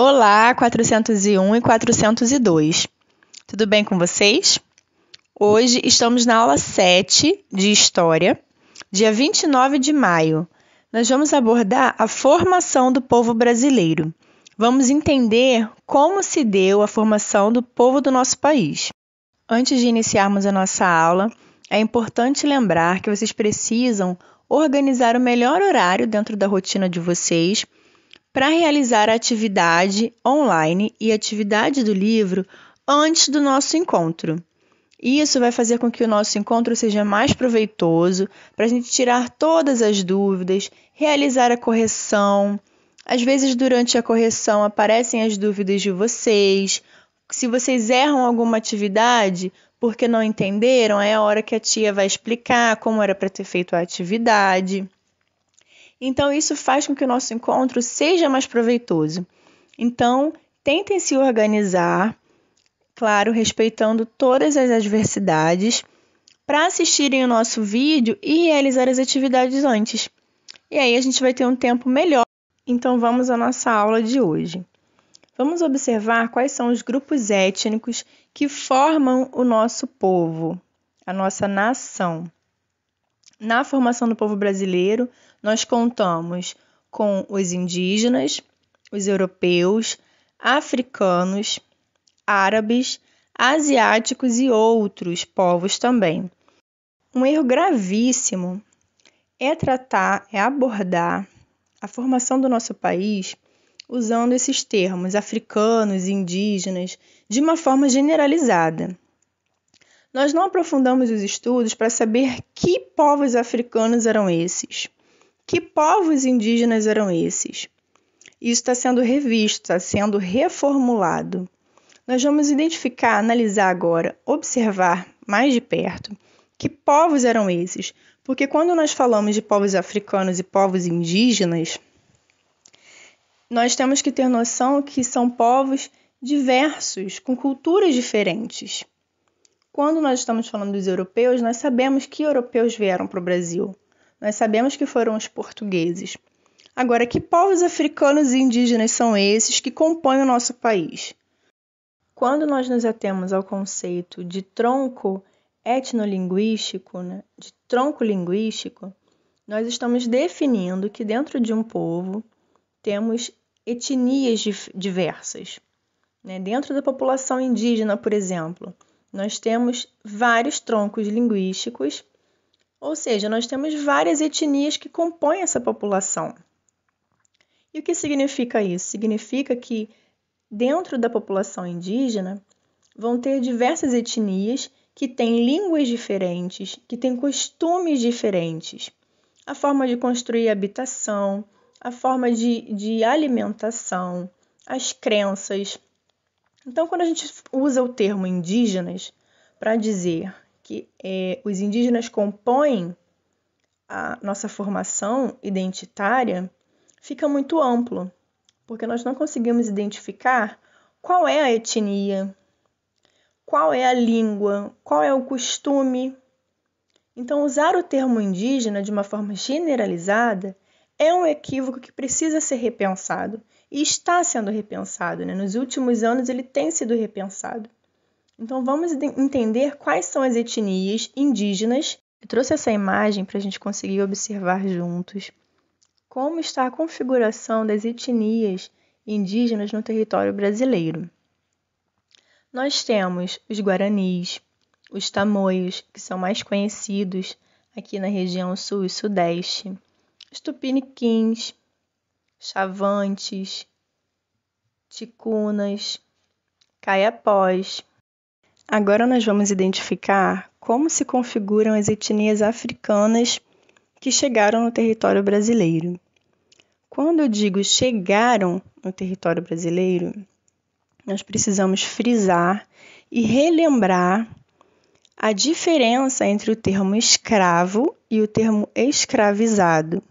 Olá, 401 e 402. Tudo bem com vocês? Hoje estamos na aula 7 de História, dia 29 de maio. Nós vamos abordar a formação do povo brasileiro. Vamos entender como se deu a formação do povo do nosso país. Antes de iniciarmos a nossa aula, é importante lembrar que vocês precisam organizar o melhor horário dentro da rotina de vocês para realizar a atividade online e a atividade do livro antes do nosso encontro. Isso vai fazer com que o nosso encontro seja mais proveitoso, para a gente tirar todas as dúvidas, realizar a correção. Às vezes, durante a correção, aparecem as dúvidas de vocês. Se vocês erram alguma atividade porque não entenderam, é a hora que a tia vai explicar como era para ter feito a atividade. Então, isso faz com que o nosso encontro seja mais proveitoso. Então, tentem se organizar, claro, respeitando todas as adversidades, para assistirem o nosso vídeo e realizar as atividades antes. E aí a gente vai ter um tempo melhor. Então, vamos à nossa aula de hoje. Vamos observar quais são os grupos étnicos que formam o nosso povo, a nossa nação. Na formação do povo brasileiro, nós contamos com os indígenas, os europeus, africanos, árabes, asiáticos e outros povos também. Um erro gravíssimo é abordar a formação do nosso país usando esses termos africanos e indígenas de uma forma generalizada. Nós não aprofundamos os estudos para saber que povos africanos eram esses, que povos indígenas eram esses. Isso está sendo revisto, está sendo reformulado. Nós vamos identificar, analisar agora, observar mais de perto que povos eram esses, porque quando nós falamos de povos africanos e povos indígenas, nós temos que ter noção que são povos diversos, com culturas diferentes. Quando nós estamos falando dos europeus, nós sabemos que europeus vieram para o Brasil. Nós sabemos que foram os portugueses. Agora, que povos africanos e indígenas são esses que compõem o nosso país? Quando nós nos atemos ao conceito de tronco etnolinguístico, de tronco linguístico, nós estamos definindo que dentro de um povo temos etnias diversas. Dentro da população indígena, por exemplo, nós temos vários troncos linguísticos, ou seja, nós temos várias etnias que compõem essa população. E o que significa isso? Significa que dentro da população indígena vão ter diversas etnias que têm línguas diferentes, que têm costumes diferentes, a forma de construir habitação, a forma de alimentação, as crenças. Então, quando a gente usa o termo indígenas para dizer que os indígenas compõem a nossa formação identitária, fica muito amplo, porque nós não conseguimos identificar qual é a etnia, qual é a língua, qual é o costume. Então, usar o termo indígena de uma forma generalizada é um equívoco que precisa ser repensado. E está sendo repensado, Nos últimos anos ele tem sido repensado. Então vamos entender quais são as etnias indígenas. Eu trouxe essa imagem para a gente conseguir observar juntos como está a configuração das etnias indígenas no território brasileiro. Nós temos os guaranis, os tamoios, que são mais conhecidos aqui na região sul e sudeste, os tupiniquins, chavantes, ticunas, caiapós. Agora nós vamos identificar como se configuram as etnias africanas que chegaram no território brasileiro. Quando eu digo chegaram no território brasileiro, nós precisamos frisar e relembrar a diferença entre o termo escravo e o termo escravizado.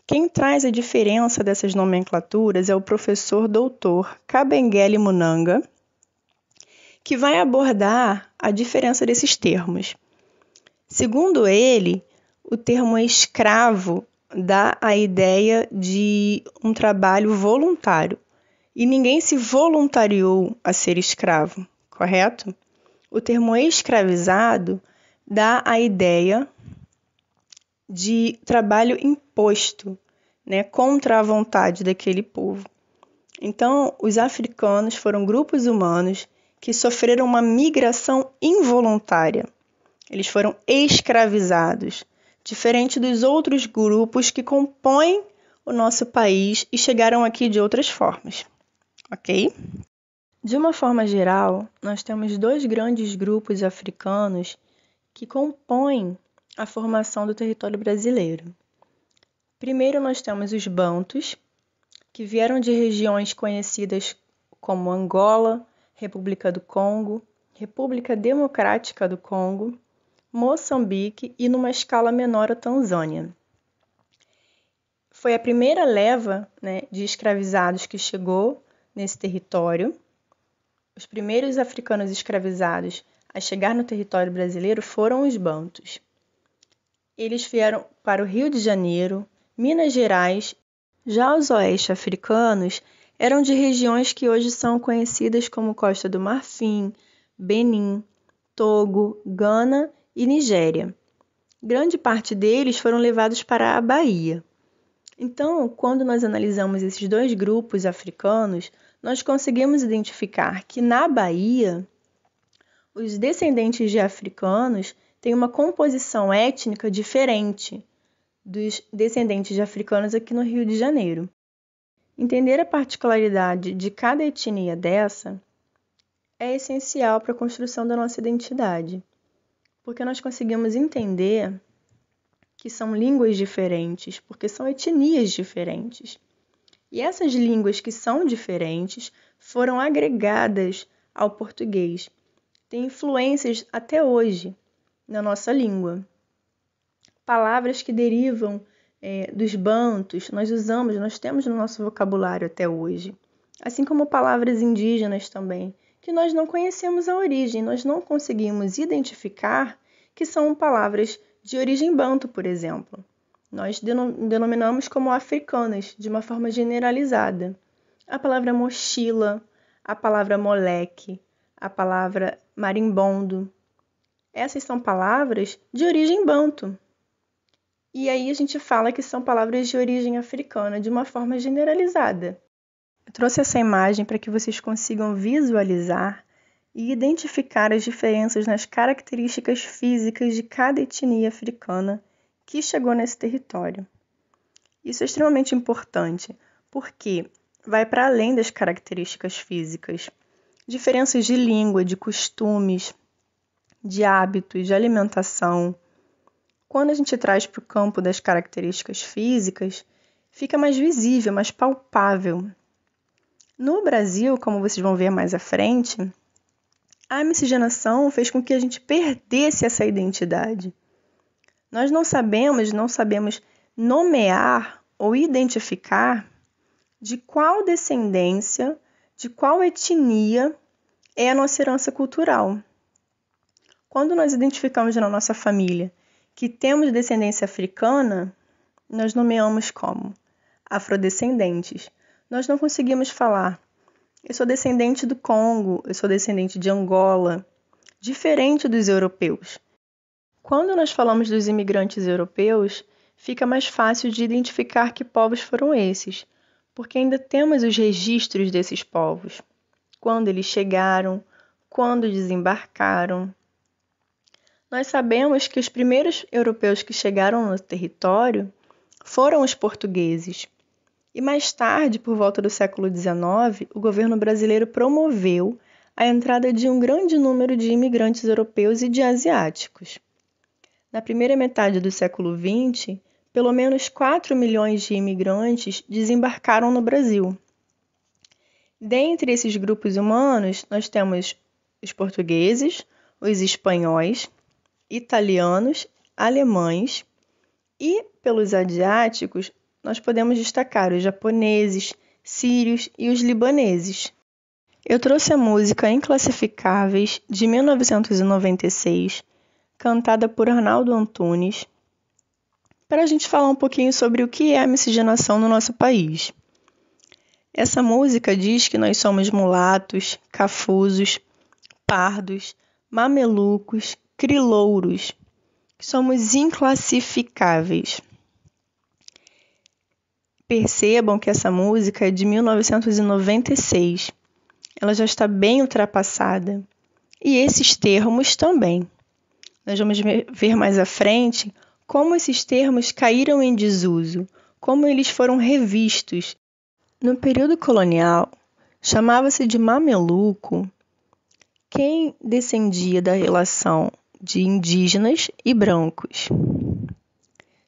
Quem traz a diferença dessas nomenclaturas é o professor doutor Kabengele Munanga, que vai abordar a diferença desses termos. Segundo ele, o termo escravo dá a ideia de um trabalho voluntário, e ninguém se voluntariou a ser escravo, correto? O termo escravizado dá a ideia de trabalho imposto, né, contra a vontade daquele povo. Então, os africanos foram grupos humanos que sofreram uma migração involuntária. Eles foram escravizados, diferente dos outros grupos que compõem o nosso país e chegaram aqui de outras formas, ok? De uma forma geral, nós temos dois grandes grupos africanos que compõem a formação do território brasileiro. Primeiro, nós temos os bantus, que vieram de regiões conhecidas como Angola, República do Congo, República Democrática do Congo, Moçambique e, numa escala menor, a Tanzânia. Foi a primeira leva, né, de escravizados que chegou nesse território. Os primeiros africanos escravizados a chegar no território brasileiro foram os bantus. Eles vieram para o Rio de Janeiro, Minas Gerais. Já os oeste africanos eram de regiões que hoje são conhecidas como Costa do Marfim, Benin, Togo, Gana e Nigéria. Grande parte deles foram levados para a Bahia. Então, quando nós analisamos esses dois grupos africanos, nós conseguimos identificar que na Bahia, os descendentes de africanos têm uma composição étnica diferente dos descendentes de africanos aqui no Rio de Janeiro. Entender a particularidade de cada etnia dessa é essencial para a construção da nossa identidade, porque nós conseguimos entender que são línguas diferentes, porque são etnias diferentes. E essas línguas que são diferentes foram agregadas ao português. Tem influências até hoje na nossa língua. Palavras que derivam dos bantus, nós temos no nosso vocabulário até hoje. Assim como palavras indígenas também, que nós não conhecemos a origem, nós não conseguimos identificar que são palavras de origem banto, por exemplo. Nós denominamos como africanas, de uma forma generalizada. A palavra mochila, a palavra moleque, a palavra marimbondo. Essas são palavras de origem banto. E aí a gente fala que são palavras de origem africana, de uma forma generalizada. Eu trouxe essa imagem para que vocês consigam visualizar e identificar as diferenças nas características físicas de cada etnia africana que chegou nesse território. Isso é extremamente importante, porque vai para além das características físicas. Diferenças de língua, de costumes, de hábitos, de alimentação. Quando a gente traz para o campo das características físicas, fica mais visível, mais palpável. No Brasil, como vocês vão ver mais à frente, a miscigenação fez com que a gente perdesse essa identidade. Nós não sabemos nomear ou identificar de qual descendência, de qual etnia é a nossa herança cultural. Quando nós identificamos na nossa família que temos descendência africana, nós nomeamos como afrodescendentes. Nós não conseguimos falar, eu sou descendente do Congo, eu sou descendente de Angola, diferente dos europeus. Quando nós falamos dos imigrantes europeus, fica mais fácil de identificar que povos foram esses, porque ainda temos os registros desses povos. Quando eles chegaram, quando desembarcaram. Nós sabemos que os primeiros europeus que chegaram no território foram os portugueses. E mais tarde, por volta do século XIX, o governo brasileiro promoveu a entrada de um grande número de imigrantes europeus e de asiáticos. Na primeira metade do século XX, pelo menos 4 milhões de imigrantes desembarcaram no Brasil. Dentre esses grupos humanos, nós temos os portugueses, os espanhóis, italianos, alemães e, pelos asiáticos, nós podemos destacar os japoneses, sírios e os libaneses. Eu trouxe a música Inclassificáveis, de 1996, cantada por Arnaldo Antunes, para a gente falar um pouquinho sobre o que é a miscigenação no nosso país. Essa música diz que nós somos mulatos, cafusos, pardos, mamelucos, crilouros, que somos inclassificáveis. Percebam que essa música é de 1996. Ela já está bem ultrapassada. E esses termos também. Nós vamos ver mais à frente como esses termos caíram em desuso, como eles foram revistos. No período colonial, chamava-se de mameluco quem descendia da relação de indígenas e brancos.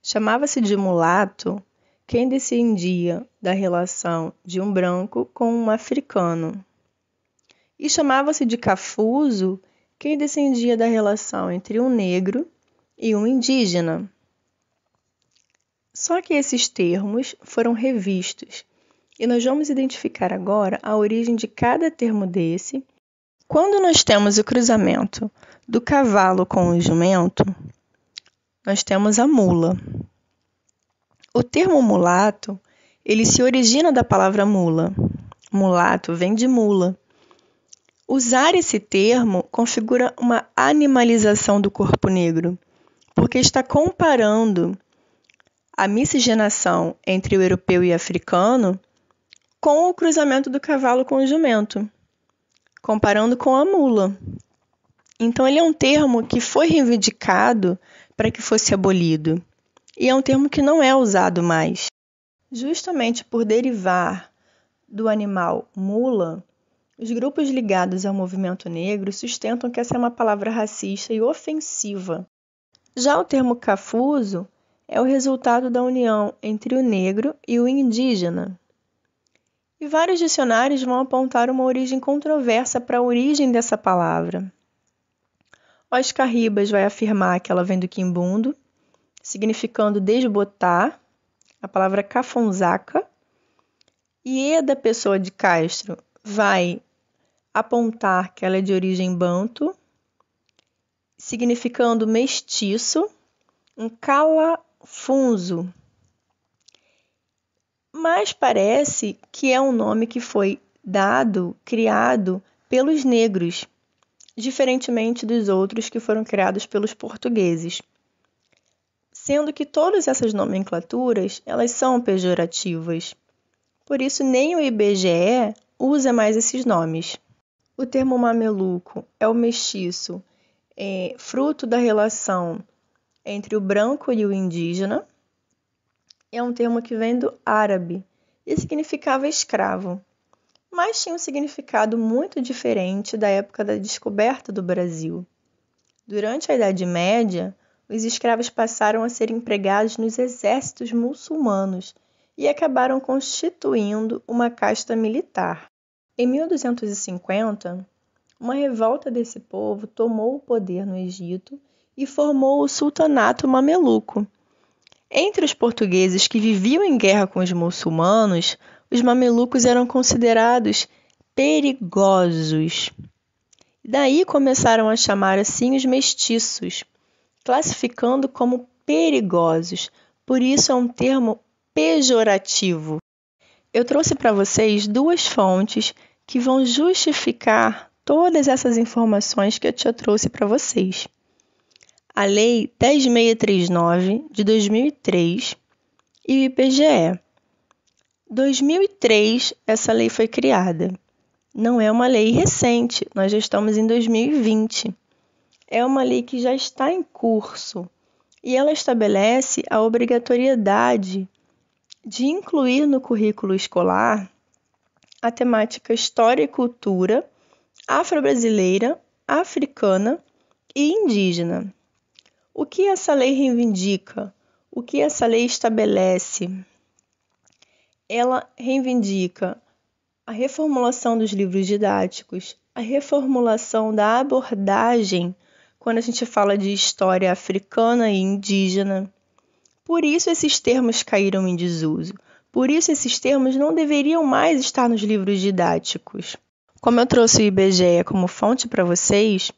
Chamava-se de mulato quem descendia da relação de um branco com um africano. E chamava-se de cafuso quem descendia da relação entre um negro e um indígena. Só que esses termos foram revistos e nós vamos identificar agora a origem de cada termo desse. Quando nós temos o cruzamento do cavalo com o jumento, nós temos a mula. O termo mulato, ele se origina da palavra mula. Mulato vem de mula. Usar esse termo configura uma animalização do corpo negro, porque está comparando a miscigenação entre o europeu e o africano com o cruzamento do cavalo com o jumento, comparando com a mula. Então, ele é um termo que foi reivindicado para que fosse abolido. E é um termo que não é usado mais. Justamente por derivar do animal mula, os grupos ligados ao movimento negro sustentam que essa é uma palavra racista e ofensiva. Já o termo cafuso é o resultado da união entre o negro e o indígena. E vários dicionários vão apontar uma origem controversa para a origem dessa palavra. Oscar Ribas vai afirmar que ela vem do quimbundo, significando desbotar, a palavra cafonzaca, e Eda Pessoa de Castro vai apontar que ela é de origem banto, significando mestiço, um calafunzo. Mas parece que é um nome que foi criado pelos negros, diferentemente dos outros que foram criados pelos portugueses. Sendo que todas essas nomenclaturas, elas são pejorativas. Por isso, nem o IBGE usa mais esses nomes. O termo mameluco é o mestiço, fruto da relação entre o branco e o indígena. É um termo que vem do árabe e significava escravo, mas tinha um significado muito diferente da época da descoberta do Brasil. Durante a Idade Média, os escravos passaram a ser empregados nos exércitos muçulmanos e acabaram constituindo uma casta militar. Em 1250, uma revolta desse povo tomou o poder no Egito e formou o sultanato mameluco. Entre os portugueses que viviam em guerra com os muçulmanos, os mamelucos eram considerados perigosos. Daí começaram a chamar assim os mestiços, classificando como perigosos. Por isso é um termo pejorativo. Eu trouxe para vocês duas fontes que vão justificar todas essas informações que eu já trouxe para vocês. A Lei 10.639, de 2003, e o IBGE. 2003, essa lei foi criada. Não é uma lei recente, nós já estamos em 2020. É uma lei que já está em curso e ela estabelece a obrigatoriedade de incluir no currículo escolar a temática História e Cultura afro-brasileira, africana e indígena. O que essa lei reivindica? O que essa lei estabelece? Ela reivindica a reformulação dos livros didáticos, a reformulação da abordagem quando a gente fala de história africana e indígena. Por isso esses termos caíram em desuso. Por isso esses termos não deveriam mais estar nos livros didáticos. Como eu trouxe o IBGE como fonte para vocês,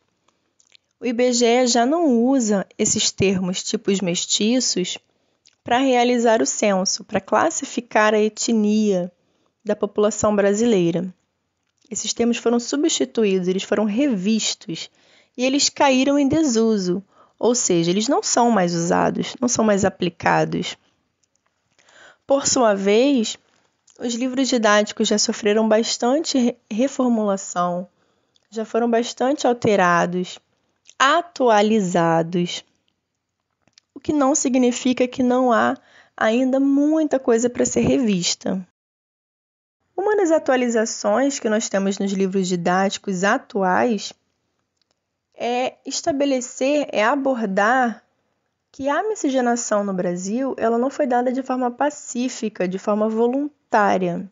o IBGE já não usa esses termos tipos mestiços para realizar o censo, para classificar a etnia da população brasileira. Esses termos foram substituídos, eles foram revistos e eles caíram em desuso, ou seja, eles não são mais usados, não são mais aplicados. Por sua vez, os livros didáticos já sofreram bastante reformulação, já foram bastante alterados, atualizados, o que não significa que não há ainda muita coisa para ser revista. Uma das atualizações que nós temos nos livros didáticos atuais é abordar que a miscigenação no Brasil ela não foi dada de forma pacífica, de forma voluntária.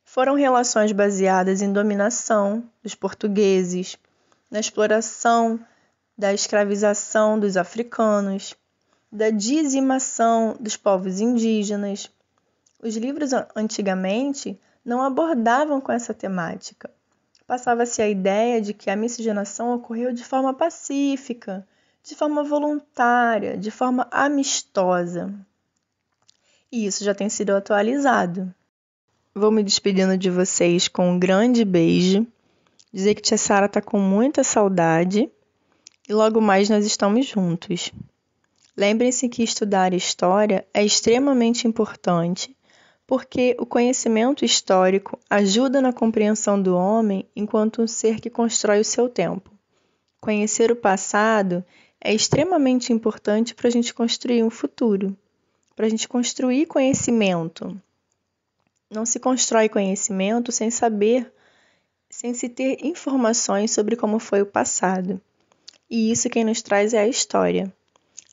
Foram relações baseadas em dominação dos portugueses, na exploração da escravização dos africanos, da dizimação dos povos indígenas. Os livros antigamente não abordavam com essa temática. Passava-se a ideia de que a miscigenação ocorreu de forma pacífica, de forma voluntária, de forma amistosa. E isso já tem sido atualizado. Vou me despedindo de vocês com um grande beijo, dizer que tia Sara está com muita saudade e logo mais nós estamos juntos. Lembrem-se que estudar história é extremamente importante, porque o conhecimento histórico ajuda na compreensão do homem enquanto um ser que constrói o seu tempo. Conhecer o passado é extremamente importante para a gente construir um futuro, para a gente construir conhecimento. Não se constrói conhecimento sem saber, sem se ter informações sobre como foi o passado. E isso quem nos traz é a história.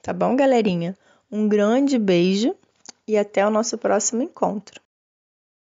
Tá bom, galerinha? Um grande beijo e até o nosso próximo encontro.